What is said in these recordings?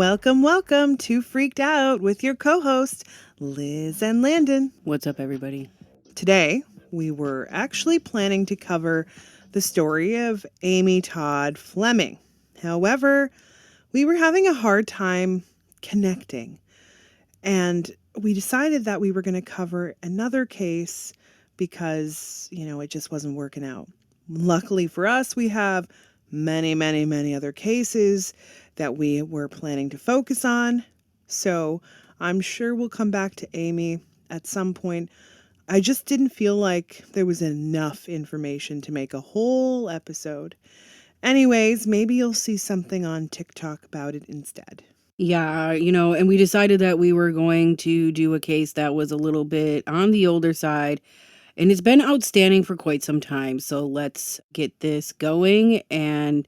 Welcome to Freaked Out with your co-host, Liz and Landon. What's up, everybody? Today, we were actually planning to cover the story of Amy Todd Fleming. However, we were having a hard time connecting, and we decided that we were going to cover another case because, it just wasn't working out. Luckily for us, we have many other cases that we were planning to focus on. So I'm sure we'll come back to Amy at some point. I just didn't feel like there was enough information to make a whole episode. Anyways, maybe you'll see something on TikTok about it instead. Yeah, and we decided that we were going to do a case that was a little bit on the older side, and it's been outstanding for quite some time. So let's get this going and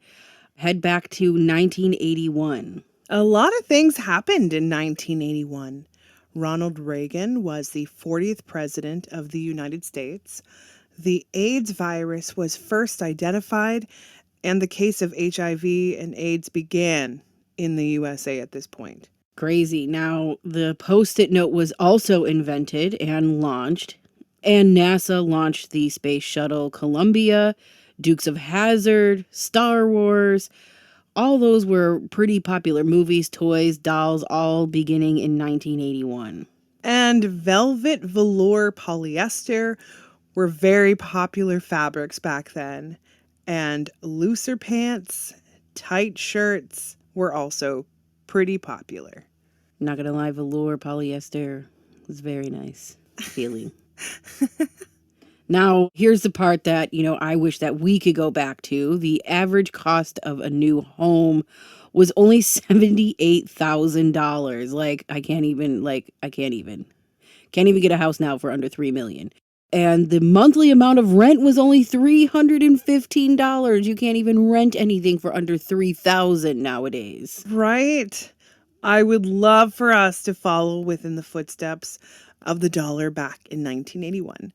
head back to 1981. A lot of things happened in 1981. Ronald Reagan was the 40th president of the United States. The AIDS virus was first identified, and the case of HIV and AIDS began in the USA at this point. Crazy. Now, the Post-it note was also invented and launched, and NASA launched the Space Shuttle Columbia, Dukes of Hazzard, Star Wars. All those were pretty popular movies, toys, dolls, all beginning in 1981. And velvet, velour, polyester were very popular fabrics back then. And looser pants, tight shirts were also pretty popular. Not gonna lie, velour, polyester was very nice feeling. Now, here's the part that, I wish that we could go back to. The average cost of a new home was only $78,000. I can't even get a house now for under $3 million. And the monthly amount of rent was only $315. You can't even rent anything for under $3,000 nowadays. Right? I would love for us to follow within the footsteps of the dollar back in 1981.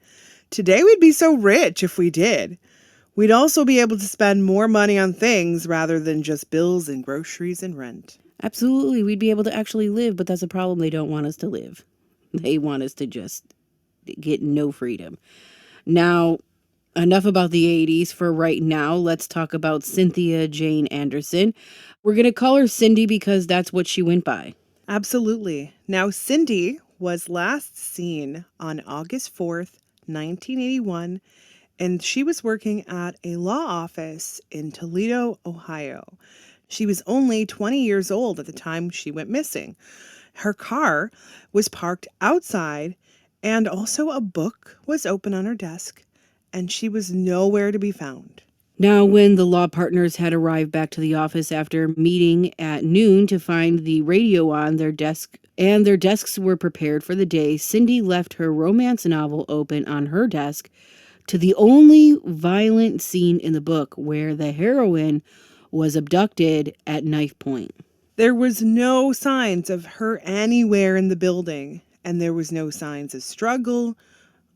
Today we'd be so rich if we did. We'd also be able to spend more money on things rather than just bills and groceries and rent. Absolutely, we'd be able to actually live, but that's a problem. They don't want us to live. They want us to just get no freedom. Now, enough about the 80s for right now. Let's talk about Cynthia Jane Anderson. We're going to call her Cindy because that's what she went by. Absolutely. Now, Cindy was last seen on August 4th, 1981, and she was working at a law office in Toledo, Ohio. She was only 20 years old at the time she went missing. Her car was parked outside, and also a book was open on her desk, and she was nowhere to be found. Now, when the law partners had arrived back to the office after meeting at noon to find the radio on their desk and their desks were prepared for the day, Cindy left her romance novel open on her desk to the only violent scene in the book where the heroine was abducted at knife point. There was no signs of her anywhere in the building, and there was no signs of struggle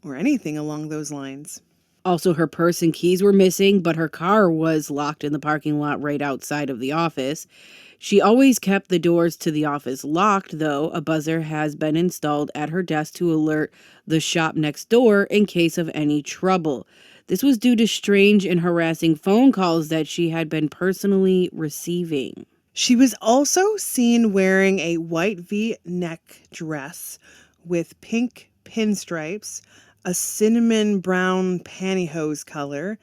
or anything along those lines. Also, her purse and keys were missing, but her car was locked in the parking lot right outside of the office. She always kept the doors to the office locked, though. A buzzer has been installed at her desk to alert the shop next door in case of any trouble. This was due to strange and harassing phone calls that she had been personally receiving. She was also seen wearing a white V-neck dress with pink pinstripes, a cinnamon brown pantyhose color,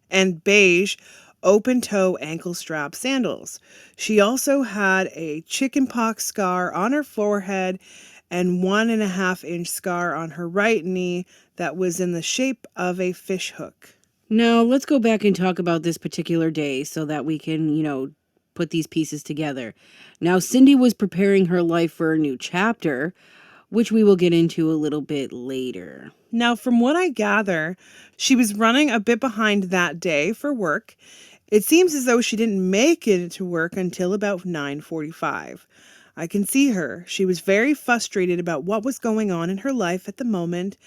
and beige open-toe ankle strap sandals. She also had a chickenpox scar on her forehead and 1.5-inch scar on her right knee that was in the shape of a fish hook. Now, let's go back and talk about this particular day so that we can, put these pieces together. Now, Cindy was preparing her life for a new chapter, which we will get into a little bit later. Now, from what I gather, she was running a bit behind that day for work. It seems as though she didn't make it to work until about 9:45. I can see her. She was very frustrated about what was going on in her life at the moment,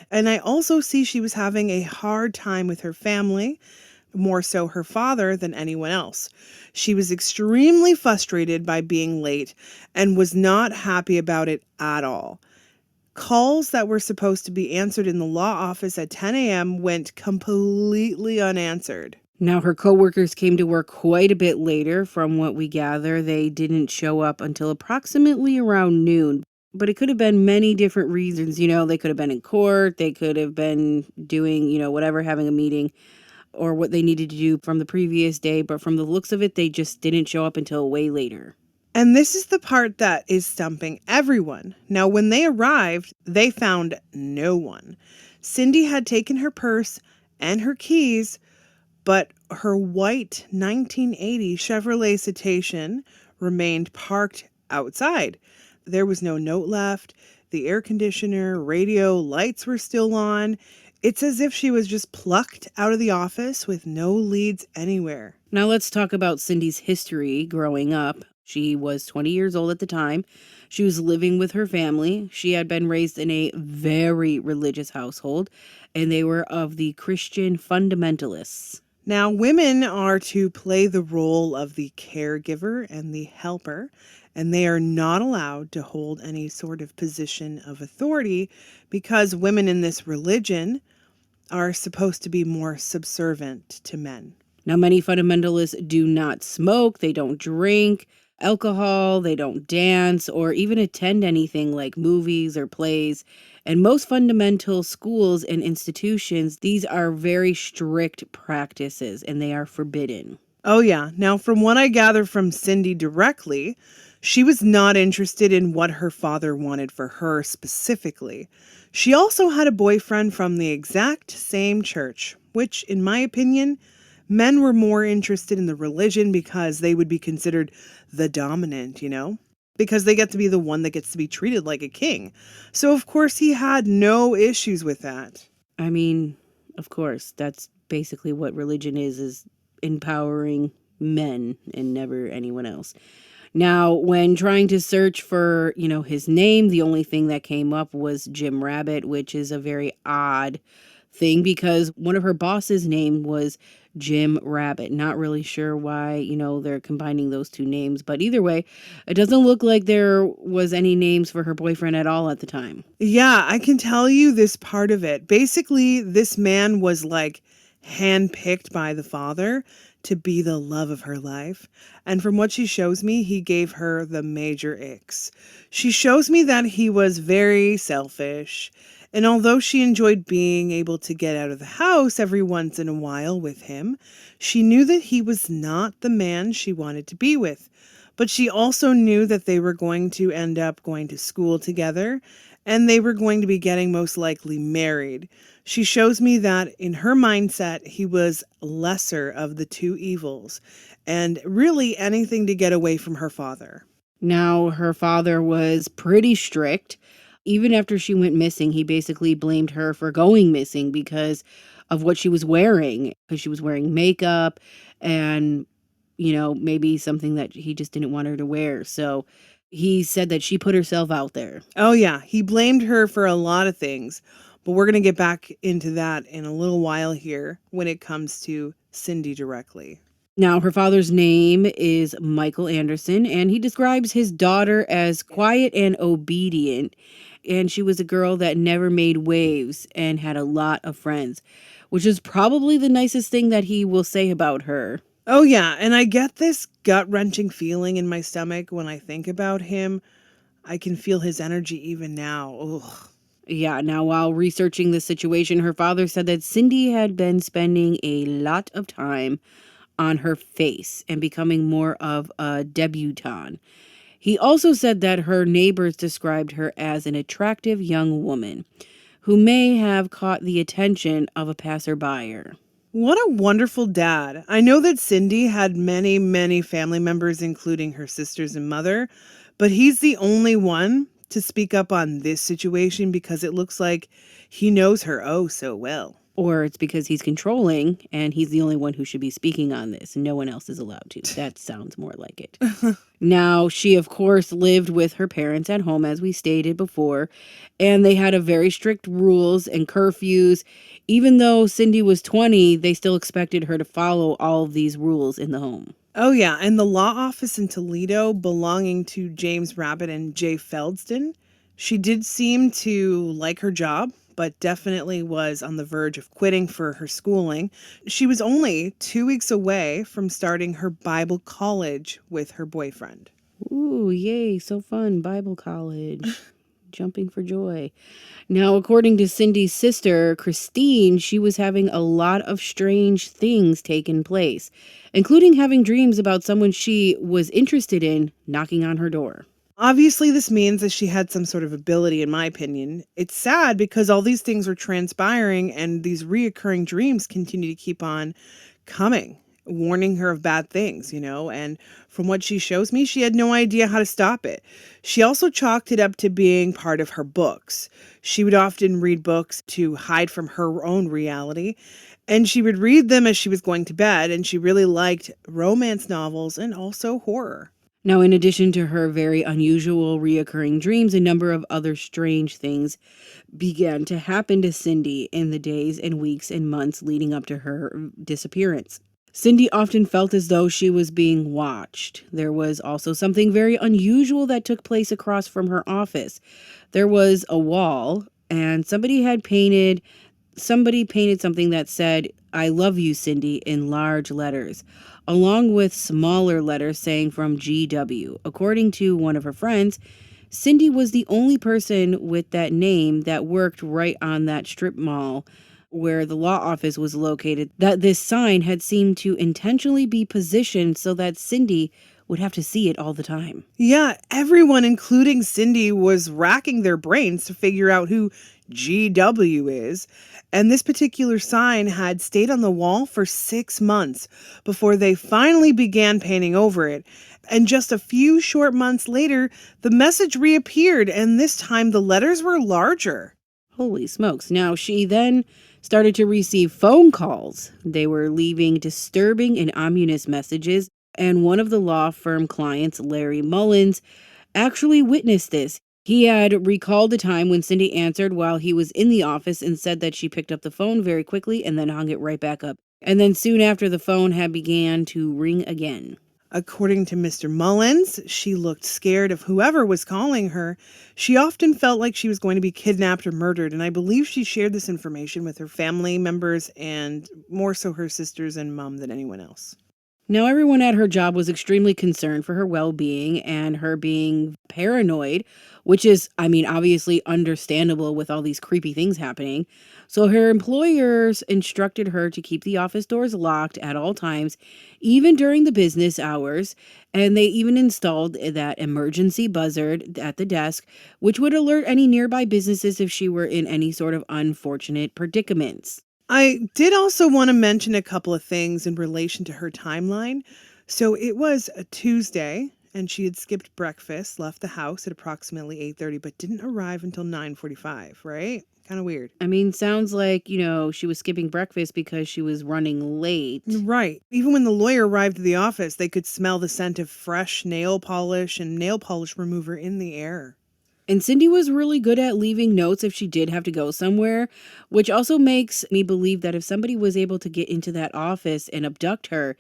and I also see she was having a hard time with her family. more so her father than anyone else. She was extremely frustrated by being late and was not happy about it at all. Calls that were supposed to be answered in the law office at 10 a.m. went completely unanswered. Now, her coworkers came to work quite a bit later. From what we gather, they didn't show up until approximately around noon. But it could have been many different reasons. They could have been in court, they could have been doing, whatever, having a meeting or what they needed to do from the previous day. But from the looks of it, they just didn't show up until way later. And this is the part that is stumping everyone. Now, when they arrived, they found no one. Cindy had taken her purse and her keys, but her white 1980 Chevrolet Citation remained parked outside. There was no note left. The air conditioner, radio, lights were still on. It's as if she was just plucked out of the office with no leads anywhere. Now let's talk about Cindy's history growing up. She was 20 years old at the time. She was living with her family. She had been raised in a very religious household, and they were of the Christian fundamentalists. Now, women are to play the role of the caregiver and the helper, and they are not allowed to hold any sort of position of authority because women in this religion are supposed to be more subservient to men. Now, many fundamentalists do not smoke, they don't drink alcohol, they don't dance, or even attend anything like movies or plays. And most fundamental schools and institutions, these are very strict practices and they are forbidden. Oh, yeah. Now, from what I gather from Cindy directly, she was not interested in what her father wanted for her specifically. She also had a boyfriend from the exact same church, which, in my opinion, men were more interested in the religion because they would be considered the dominant, because they get to be the one that gets to be treated like a king. So, of course, he had no issues with that. I mean, of course, that's basically what religion is empowering men and never anyone else. Now, when trying to search for, his name, the only thing that came up was Jim Rabbit, which is a very odd thing because one of her boss's name was Jim Rabbit. Not really sure why, they're combining those two names, but either way, it doesn't look like there was any names for her boyfriend at all at the time. Yeah, I can tell you this part of it. Basically, this man was like handpicked by the father to be the love of her life. And from what she shows me, he gave her the major icks. She shows me that he was very selfish. And although she enjoyed being able to get out of the house every once in a while with him, she knew that he was not the man she wanted to be with. But she also knew that they were going to end up going to school together and they were going to be getting most likely married. She shows me that in her mindset, he was lesser of the two evils and really anything to get away from her father. Now, her father was pretty strict. Even after she went missing, he basically blamed her for going missing because of what she was wearing, because she was wearing makeup and, maybe something that he just didn't want her to wear. So he said that she put herself out there. Oh, yeah. He blamed her for a lot of things, but we're going to get back into that in a little while here when it comes to Cindy directly. Now, her father's name is Michael Anderson, and he describes his daughter as quiet and obedient. And she was a girl that never made waves and had a lot of friends, which is probably the nicest thing that he will say about her. Oh, yeah. And I get this gut-wrenching feeling in my stomach when I think about him. I can feel his energy even now. Ugh. Yeah, now while researching the situation, her father said that Cindy had been spending a lot of time on her face and becoming more of a debutante. He also said that her neighbors described her as an attractive young woman who may have caught the attention of a passerby. What a wonderful dad. I know that Cindy had many, many family members, including her sisters and mother, but he's the only one to speak up on this situation because it looks like he knows her oh so well. Or it's because he's controlling and he's the only one who should be speaking on this. No one else is allowed to. That sounds more like it. Now, she, of course, lived with her parents at home, as we stated before, and they had a very strict rules and curfews. Even though Cindy was 20, they still expected her to follow all of these rules in the home. Oh, yeah. And the law office in Toledo belonging to James Rabbit and Jay Feldston, she did seem to like her job, but definitely was on the verge of quitting for her schooling. She was only 2 weeks away from starting her Bible college with her boyfriend. Ooh, yay, so fun. Bible college. Jumping for joy. Now, according to Cindy's sister, Christine, she was having a lot of strange things taking place, including having dreams about someone she was interested in knocking on her door. Obviously, this means that she had some sort of ability, in my opinion. It's sad because all these things were transpiring and these reoccurring dreams continue to keep on coming, warning her of bad things, and from what she shows me, she had no idea how to stop it. She also chalked it up to being part of her books. She would often read books to hide from her own reality, and she would read them as she was going to bed, and she really liked romance novels and also horror. Now, in addition to her very unusual reoccurring dreams, a number of other strange things began to happen to Cindy in the days and weeks and months leading up to her disappearance. Cindy often felt as though she was being watched. There was also something very unusual that took place across from her office. There was a wall, and somebody painted something that said, "I love you, Cindy," in large letters, along with smaller letters saying from GW. According to one of her friends, Cindy was the only person with that name that worked right on that strip mall where the law office was located, that this sign had seemed to intentionally be positioned so that Cindy would have to see it all the time. Yeah, everyone, including Cindy, was racking their brains to figure out who GW is. And this particular sign had stayed on the wall for 6 months before they finally began painting over it. And just a few short months later, the message reappeared, and this time the letters were larger. Holy smokes. Now, she then started to receive phone calls. They were leaving disturbing and ominous messages, and one of the law firm clients, Larry Mullins, actually witnessed this. He had recalled a time when Cindy answered while he was in the office and said that she picked up the phone very quickly and then hung it right back up. And then soon after, the phone had began to ring again. According to Mr. Mullins, she looked scared of whoever was calling her. She often felt like she was going to be kidnapped or murdered, and I believe she shared this information with her family members and more so her sisters and mom than anyone else. Now, everyone at her job was extremely concerned for her well-being and her being paranoid, which is, obviously understandable with all these creepy things happening. So her employers instructed her to keep the office doors locked at all times, even during the business hours, and they even installed that emergency buzzard at the desk, which would alert any nearby businesses if she were in any sort of unfortunate predicaments. I did also want to mention a couple of things in relation to her timeline. So it was a Tuesday, and she had skipped breakfast, left the house at approximately 8:30, but didn't arrive until 9:45, right? Kind of weird. Sounds like, she was skipping breakfast because she was running late. Right. Even when the lawyer arrived at the office, they could smell the scent of fresh nail polish and nail polish remover in the air. And Cindy was really good at leaving notes if she did have to go somewhere, which also makes me believe that if somebody was able to get into that office and abduct her,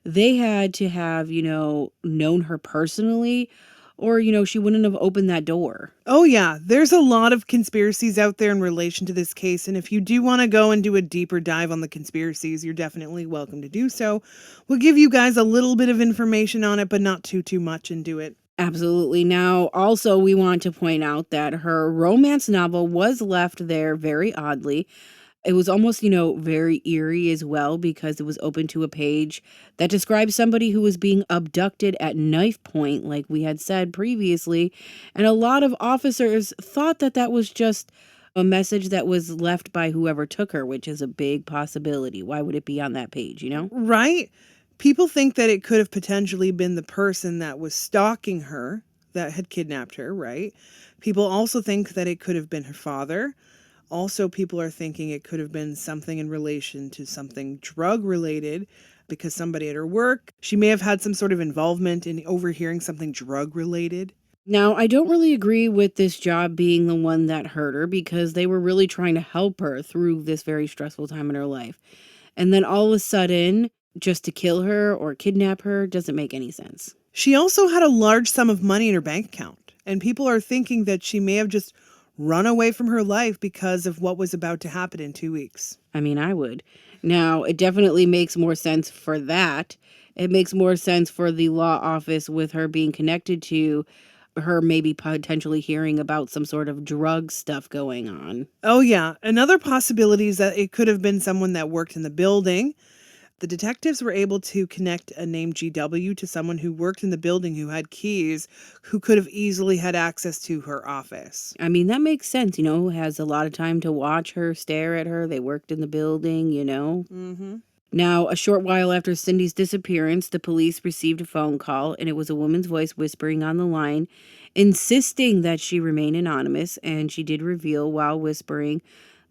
they had to have, known her personally, or, she wouldn't have opened that door. Oh, yeah. There's a lot of conspiracies out there in relation to this case. And if you do want to go and do a deeper dive on the conspiracies, you're definitely welcome to do so. We'll give you guys a little bit of information on it, but not too much into it. Absolutely. Now, also, we want to point out that her romance novel was left there very oddly. It was almost, very eerie as well because it was open to a page that describes somebody who was being abducted at knife point, like we had said previously. And a lot of officers thought that that was just a message that was left by whoever took her, which is a big possibility. Why would it be on that page, Right? People think that it could have potentially been the person that was stalking her that had kidnapped her, right? People also think that it could have been her father. Also, people are thinking it could have been something in relation to something drug related because somebody at her work, she may have had some sort of involvement in overhearing something drug related. Now, I don't really agree with this job being the one that hurt her because they were really trying to help her through this very stressful time in her life. And then all of a sudden, just to kill her or kidnap her doesn't make any sense. She also had a large sum of money in her bank account, and people are thinking that she may have just run away from her life because of what was about to happen in 2 weeks. I mean, I would. Now, it definitely makes more sense for that. It makes more sense for the law office with her being connected to her maybe potentially hearing about some sort of drug stuff going on. Oh, yeah. Another possibility is that it could have been someone that worked in the building. The detectives were able to connect a name GW to someone who worked in the building who had keys, who could have easily had access to her office. I mean, that makes sense, has a lot of time to watch her, stare at her. They worked in the building. Mm-hmm. Now, a short while after Cindy's disappearance, the police received a phone call, and it was a woman's voice whispering on the line, insisting that she remain anonymous, and she did reveal while whispering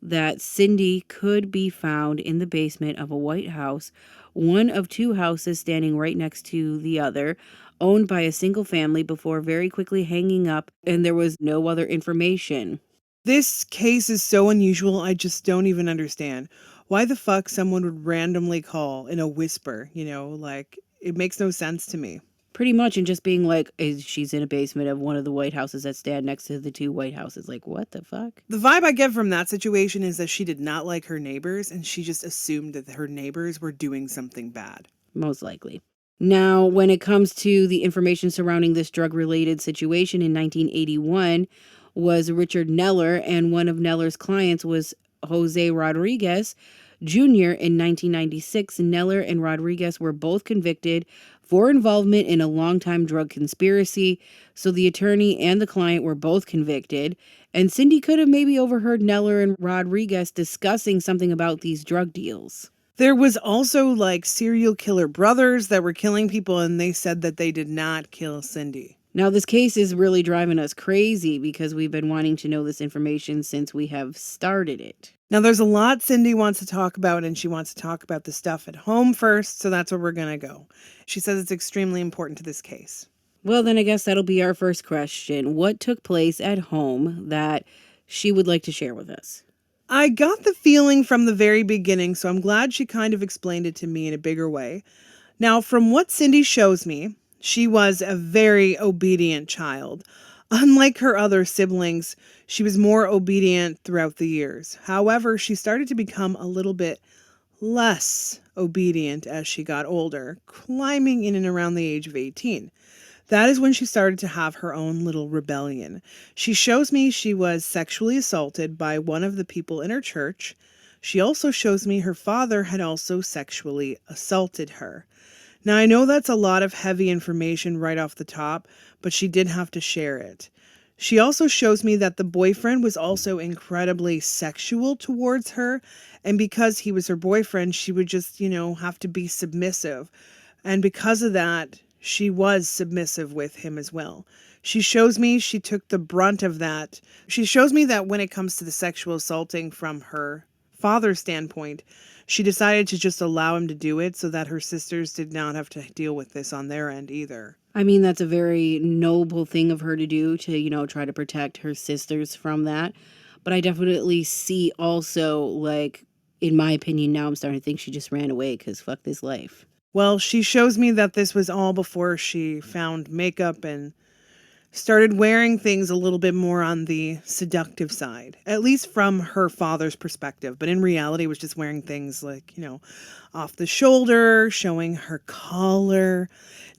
that Cindy could be found in the basement of a white house, one of two houses standing right next to the other, owned by a single family, before very quickly hanging up, and there was no other information. This case is so unusual, I just don't even understand. Why the fuck someone would randomly call in a whisper, like, it makes no sense to me. Pretty much, and just being like, she's in a basement of one of the White Houses that stand next to the two White Houses. Like, what the fuck? The vibe I get from that situation is that she did not like her neighbors and she just assumed that her neighbors were doing something bad. Most likely. Now, when it comes to the information surrounding this drug-related situation in 1981 was Richard Neller, and one of Neller's clients was Jose Rodriguez Jr. In 1996, Neller and Rodriguez were both convicted for involvement in a long-time drug conspiracy, so the attorney and the client were both convicted, and Cindy could have maybe overheard Neller and Rodriguez discussing something about these drug deals. There was also like serial killer brothers that were killing people and they said that they did not kill Cindy. Now, this case is really driving us crazy because we've been wanting to know this information since we have started it. Now, there's a lot Cindy wants to talk about, and she wants to talk about the stuff at home first, so that's where we're going to go. She says it's extremely important to this case. Well, then I guess that'll be our first question. What took place at home that she would like to share with us? I got the feeling from the very beginning, so I'm glad she kind of explained it to me in a bigger way. Now, from what Cindy shows me, she was a very obedient child. Unlike her other siblings, she was more obedient throughout the years. However, she started to become a little bit less obedient as she got older, climbing in and around the age of 18. That is when she started to have her own little rebellion. She shows me she was sexually assaulted by one of the people in her church. She also shows me her father had also sexually assaulted her. Now, I know that's a lot of heavy information right off the top, but she did have to share it. She also shows me that the boyfriend was also incredibly sexual towards her, and because he was her boyfriend, she would just, have to be submissive. And because of that, she was submissive with him as well. She shows me she took the brunt of that. She shows me that when it comes to the sexual assaulting from her father's standpoint, she decided to just allow him to do it so that her sisters did not have to deal with this on their end either. I mean, that's a very noble thing of her to do to, try to protect her sisters from that. But I definitely see also, like, in my opinion, now I'm starting to think she just ran away because fuck this life. Well, she shows me that this was all before she found makeup and started wearing things a little bit more on the seductive side, at least from her father's perspective. But in reality, was just wearing things like, off the shoulder, showing her collar,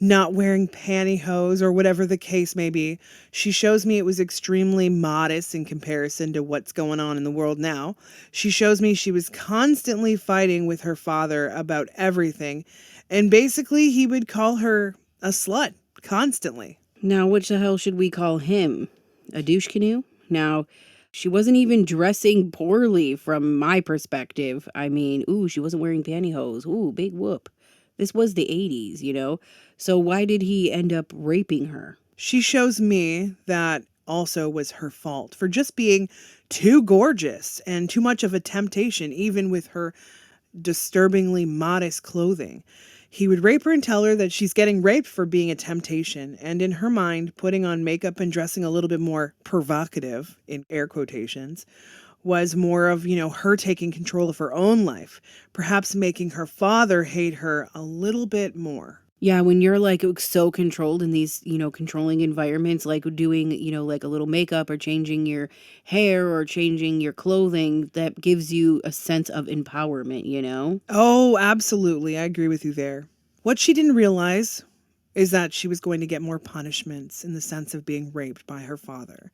not wearing pantyhose or whatever the case may be. She shows me it was extremely modest in comparison to what's going on in the world now. She shows me she was constantly fighting with her father about everything. And basically, he would call her a slut constantly. Now, which the hell should we call him? A douche canoe? Now, she wasn't even dressing poorly from my perspective. I mean, she wasn't wearing pantyhose. Big whoop. This was the 80s, So why did he end up raping her? She shows me that also was her fault for just being too gorgeous and too much of a temptation, even with her disturbingly modest clothing. He would rape her and tell her that she's getting raped for being a temptation, and in her mind, putting on makeup and dressing a little bit more provocative, in air quotations, was more of, her taking control of her own life, perhaps making her father hate her a little bit more. Yeah, when you're like so controlled in these, controlling environments, like doing, like a little makeup or changing your hair or changing your clothing, that gives you a sense of empowerment, you know? Oh, absolutely. I agree with you there. What she didn't realize is that she was going to get more punishments in the sense of being raped by her father.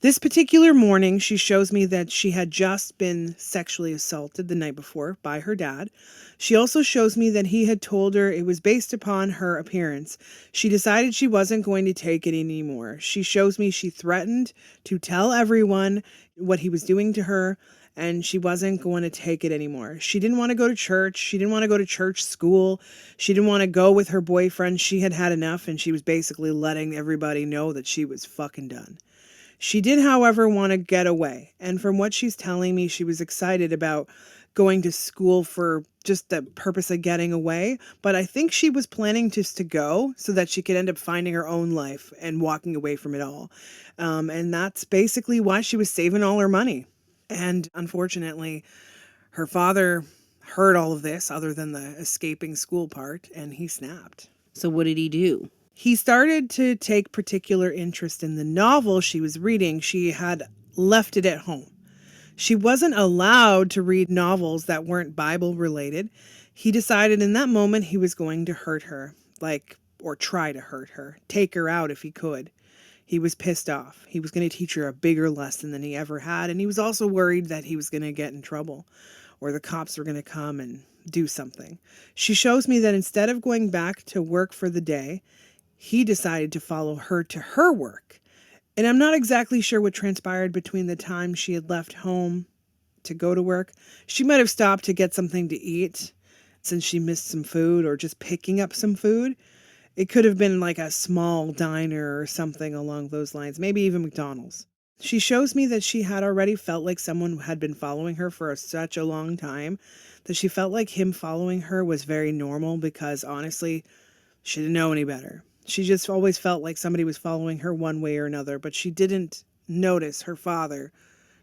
This particular morning, she shows me that she had just been sexually assaulted the night before by her dad. She also shows me that he had told her it was based upon her appearance. She decided she wasn't going to take it anymore. She shows me she threatened to tell everyone what he was doing to her, and she wasn't going to take it anymore. She didn't want to go to church. She didn't want to go to church school. She didn't want to go with her boyfriend. She had had enough, and she was basically letting everybody know that she was fucking done. She did, however, want to get away, and from what she's telling me, she was excited about going to school for just the purpose of getting away, but I think she was planning just to go so that she could end up finding her own life and walking away from it all. And that's basically why she was saving all her money. And unfortunately, her father heard all of this other than the escaping school part, and he snapped. So what did he do? He started to take particular interest in the novel she was reading. She had left it at home. She wasn't allowed to read novels that weren't Bible related. He decided in that moment he was going to hurt her, or try to hurt her, take her out if he could. He was pissed off. He was going to teach her a bigger lesson than he ever had, and he was also worried that he was going to get in trouble or the cops were going to come and do something. She shows me that instead of going back to work for the day, he decided to follow her to her work. And I'm not exactly sure what transpired between the time she had left home to go to work. She might have stopped to get something to eat since she missed some food, or just picking up some food. It could have been like a small diner or something along those lines, maybe even McDonald's. She shows me that she had already felt like someone had been following her for such a long time that she felt like him following her was very normal because honestly, she didn't know any better. She just always felt like somebody was following her one way or another, but she didn't notice her father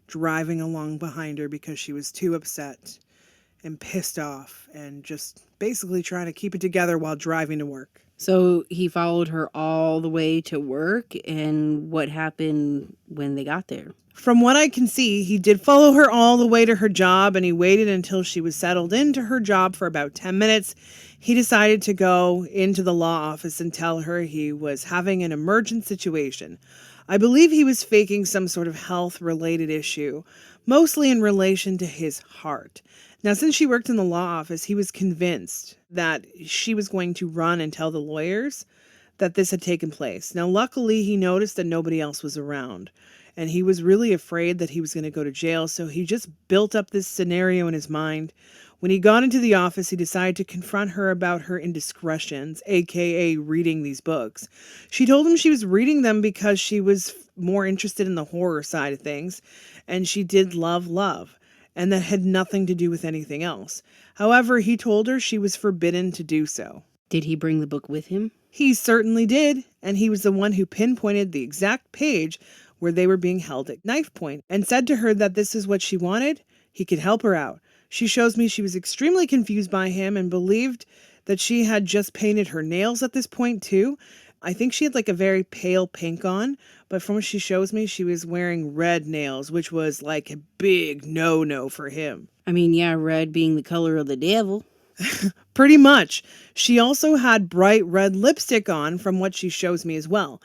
driving along behind her because she was too upset and pissed off and just basically trying to keep it together while driving to work. So he followed her all the way to work, and what happened when they got there? From what I can see, he did follow her all the way to her job, and he waited until she was settled into her job for about 10 minutes. He decided to go into the law office and tell her he was having an emergent situation. I believe he was faking some sort of health-related issue, mostly in relation to his heart. Now, since she worked in the law office, he was convinced that she was going to run and tell the lawyers that this had taken place. Now, luckily, he noticed that nobody else was around, and he was really afraid that he was going to go to jail, so he just built up this scenario in his mind. When he got into the office, he decided to confront her about her indiscretions, aka reading these books. She told him she was reading them because she was more interested in the horror side of things, and she did love, and that had nothing to do with anything else. However, he told her she was forbidden to do so. Did he bring the book with him? He certainly did, and he was the one who pinpointed the exact page where they were being held at knife point and said to her that this is what she wanted. He could help her out. She shows me she was extremely confused by him and believed that she had just painted her nails at this point too. I think she had like a very pale pink on, but from what she shows me, she was wearing red nails, which was like a big no-no for him. I mean, yeah, red being the color of the devil. Pretty much. She also had bright red lipstick on from what she shows me as well.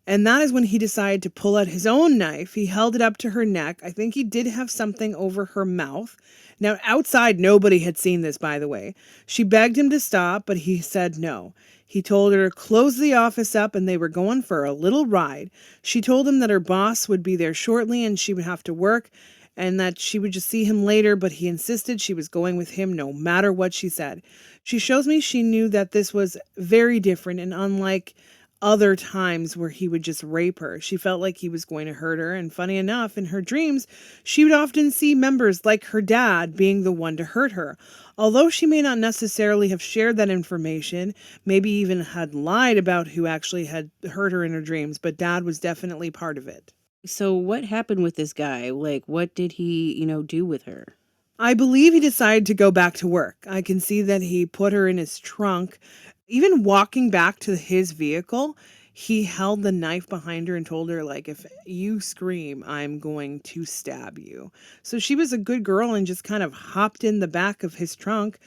And that is when he decided to pull out his own knife. He held it up to her neck. I think he did have something over her mouth. Now, outside, nobody had seen this, by the way. She begged him to stop, but he said no. He told her to close the office up and they were going for a little ride. She told him that her boss would be there shortly and she would have to work and that she would just see him later, but he insisted she was going with him no matter what she said. She shows me she knew that this was very different and unlike other times where he would just rape her. She felt like he was going to hurt her, and funny enough, in her dreams, she would often see members like her dad being the one to hurt her. Although she may not necessarily have shared that information, maybe even had lied about who actually had hurt her in her dreams, but dad was definitely part of it. So what happened with this guy? Like, what did he, do with her? I believe he decided to go back to work. I can see that he put her in his trunk. Even walking back to his vehicle, he held the knife behind her and told her, like, if you scream, I'm going to stab you. So she was a good girl and just kind of hopped in the back of his trunk.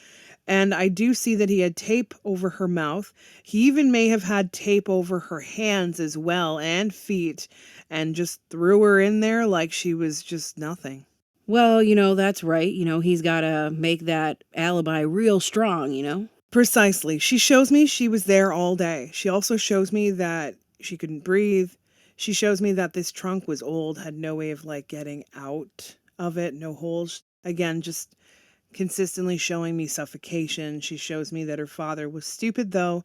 And I do see that he had tape over her mouth. He even may have had tape over her hands as well and feet, and just threw her in there like she was just nothing. Well, that's right. He's got to make that alibi real strong. Precisely. She shows me she was there all day. She also shows me that she couldn't breathe. She shows me that this trunk was old, had no way of like getting out of it, no holes. Again, just consistently showing me suffocation. She shows me that her father was stupid though,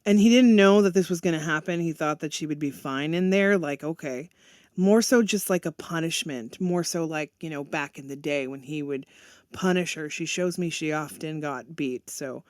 and he didn't know that this was going to happen. He thought that she would be fine in there, like, okay. More so just like a punishment, more so like, back in the day when he would punish her. She shows me she often got beat. So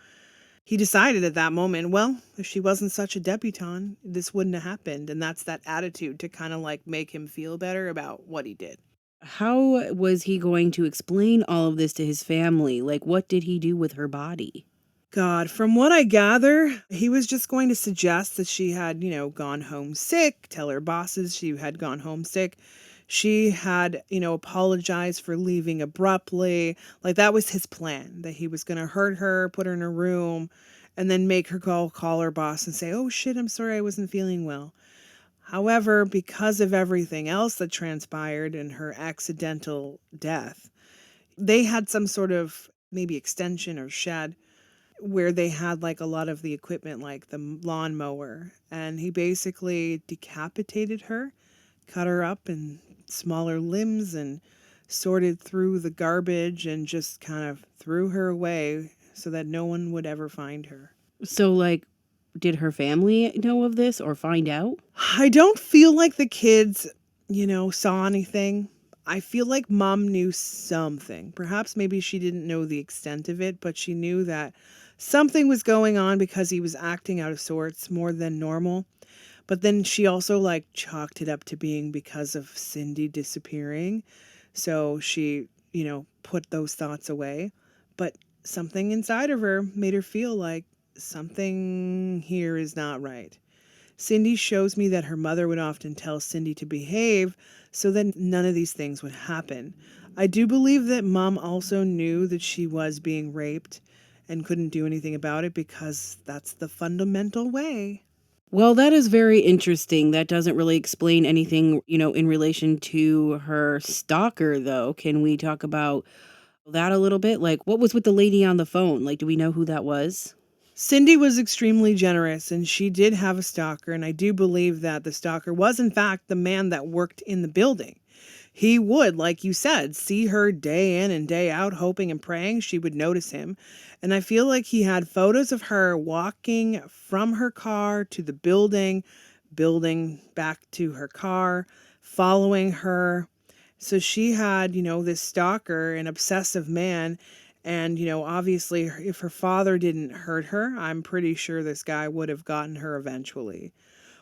he decided at that moment, well, if she wasn't such a debutante, this wouldn't have happened. And that's that attitude to kind of like make him feel better about what he did. How was he going to explain all of this to his family? Like, what did he do with her body? God, from what I gather, he was just going to suggest that she had, gone home sick, tell her bosses she had gone home sick. She had, apologized for leaving abruptly. Like that was his plan, that he was going to hurt her, put her in a room, and then make her call her boss and say, oh shit, I'm sorry, I wasn't feeling well. However, because of everything else that transpired and her accidental death, they had some sort of maybe extension or shed where they had like a lot of the equipment, like the lawnmower, and he basically decapitated her, cut her up in smaller limbs, and sorted through the garbage and just kind of threw her away so that no one would ever find her. So, like, did her family know of this or find out? I don't feel like the kids, saw anything. I feel like mom knew something. Perhaps maybe she didn't know the extent of it, but she knew that something was going on because he was acting out of sorts more than normal. But then she also like chalked it up to being because of Cindy disappearing. So she, put those thoughts away. But something inside of her made her feel like something here is not right. Cindy shows me that her mother would often tell Cindy to behave so that none of these things would happen. I do believe that mom also knew that she was being raped and couldn't do anything about it because that's the fundamental way. Well, that is very interesting. That doesn't really explain anything, in relation to her stalker, though. Can we talk about that a little bit? Like, what was with the lady on the phone? Like, do we know who that was? Cindy was extremely generous and she did have a stalker, and I do believe that the stalker was in fact the man that worked in the building. He would, like you said, see her day in and day out, hoping and praying she would notice him. And I feel like he had photos of her walking from her car to the building back to her car, following her. So she had, this stalker, an obsessive man. And, obviously, if her father didn't hurt her, I'm pretty sure this guy would have gotten her eventually.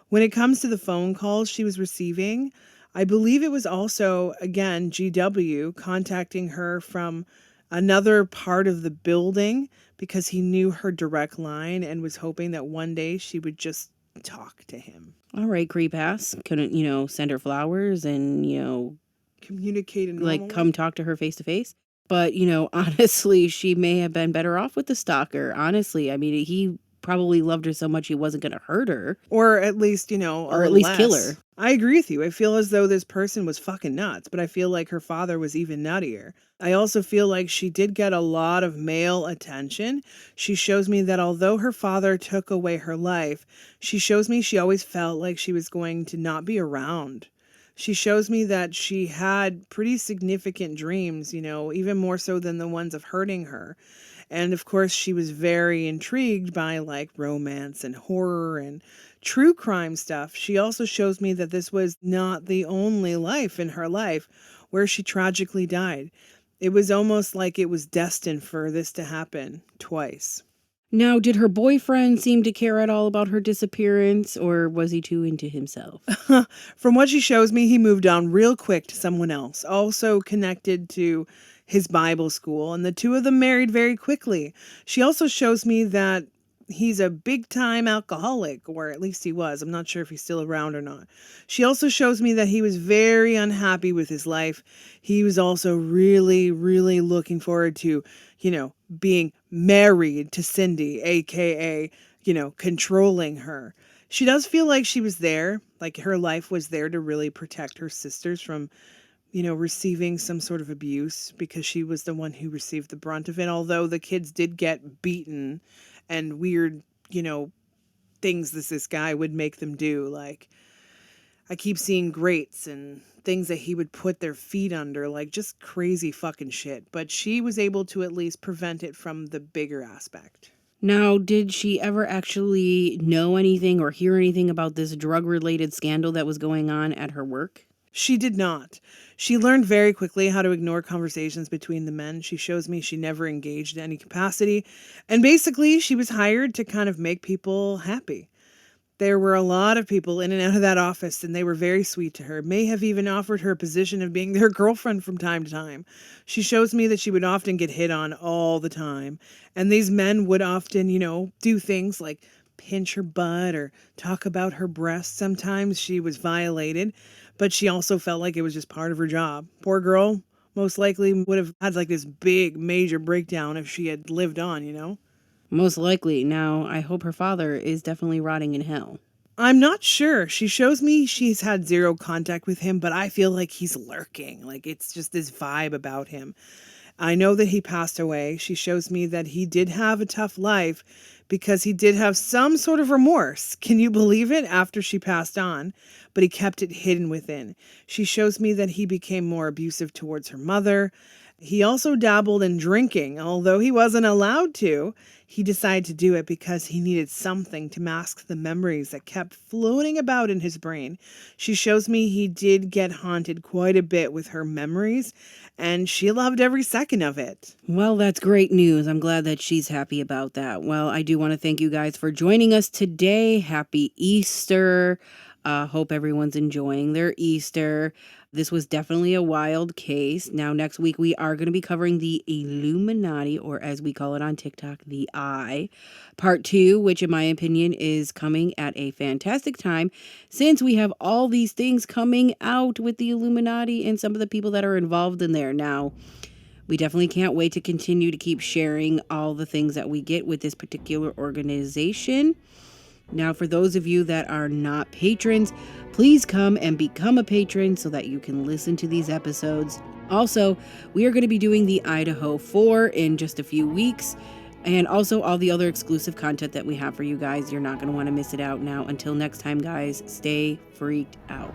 When it comes to the phone calls she was receiving, I believe it was also, again, GW contacting her from another part of the building because he knew her direct line and was hoping that one day she would just talk to him. All right, creep ass. Couldn't, send her flowers and, Communicate in like normal come way. talk to her face to face? But, honestly, she may have been better off with the stalker. Honestly, I mean, he probably loved her so much he wasn't going to hurt her. Or at least, a Or at little least kill her. less. I agree with you. I feel as though this person was fucking nuts, but I feel like her father was even nuttier. I also feel like she did get a lot of male attention. She shows me that although her father took away her life, she shows me she always felt like she was going to not be around. She shows me that she had pretty significant dreams, even more so than the ones of hurting her. And of course, she was very intrigued by like romance and horror and true crime stuff, she also shows me that this was not the only life in her life where she tragically died. It was almost like it was destined for this to happen twice. Now, did her boyfriend seem to care at all about her disappearance, or was he too into himself? From what she shows me, he moved on real quick to someone else, also connected to his Bible school, and the two of them married very quickly. She also shows me that he's a big time alcoholic, or at least he was. I'm not sure if he's still around or not. She also shows me that he was very unhappy with his life. He was also really, really looking forward to, being married to Cindy, aka, controlling her. She does feel like she was there, like her life was there to really protect her sisters from, receiving some sort of abuse because she was the one who received the brunt of it. Although the kids did get beaten and weird, things this guy would make them do. Like, I keep seeing grates and things that he would put their feet under, like just crazy fucking shit. But she was able to at least prevent it from the bigger aspect. Now, did she ever actually know anything or hear anything about this drug-related scandal that was going on at her work? She did not. She learned very quickly how to ignore conversations between the men. She shows me she never engaged in any capacity. And basically, she was hired to kind of make people happy. There were a lot of people in and out of that office, and they were very sweet to her, may have even offered her a position of being their girlfriend from time to time. She shows me that she would often get hit on all the time, and these men would often, do things like pinch her butt or talk about her breasts. Sometimes she was violated, but she also felt like it was just part of her job. Poor girl most likely would have had like this big, major breakdown if she had lived on. Most likely. Now, I hope her father is definitely rotting in hell. I'm not sure. She shows me she's had zero contact with him, but I feel like he's lurking. Like it's just this vibe about him. I know that he passed away. She shows me that he did have a tough life because he did have some sort of remorse. Can you believe it? After she passed on, but he kept it hidden within. She shows me that he became more abusive towards her mother. He also dabbled in drinking, although he wasn't allowed to. He decided to do it because he needed something to mask the memories that kept floating about in his brain. She shows me he did get haunted quite a bit with her memories, and she loved every second of it. Well, that's great news. I'm glad that she's happy about that. Well, I do want to thank you guys for joining us today. Happy Easter. Hope everyone's enjoying their Easter. This was definitely a wild case. Now, next week, we are going to be covering the Illuminati, or as we call it on TikTok, the Eye. Part 2, which in my opinion is coming at a fantastic time since we have all these things coming out with the Illuminati and some of the people that are involved in there. Now, we definitely can't wait to continue to keep sharing all the things that we get with this particular organization. Now, for those of you that are not patrons, please come and become a patron so that you can listen to these episodes. Also, we are going to be doing the Idaho 4 in just a few weeks, and also all the other exclusive content that we have for you guys. You're not going to want to miss it out. Now, until next time, guys, stay freaked out.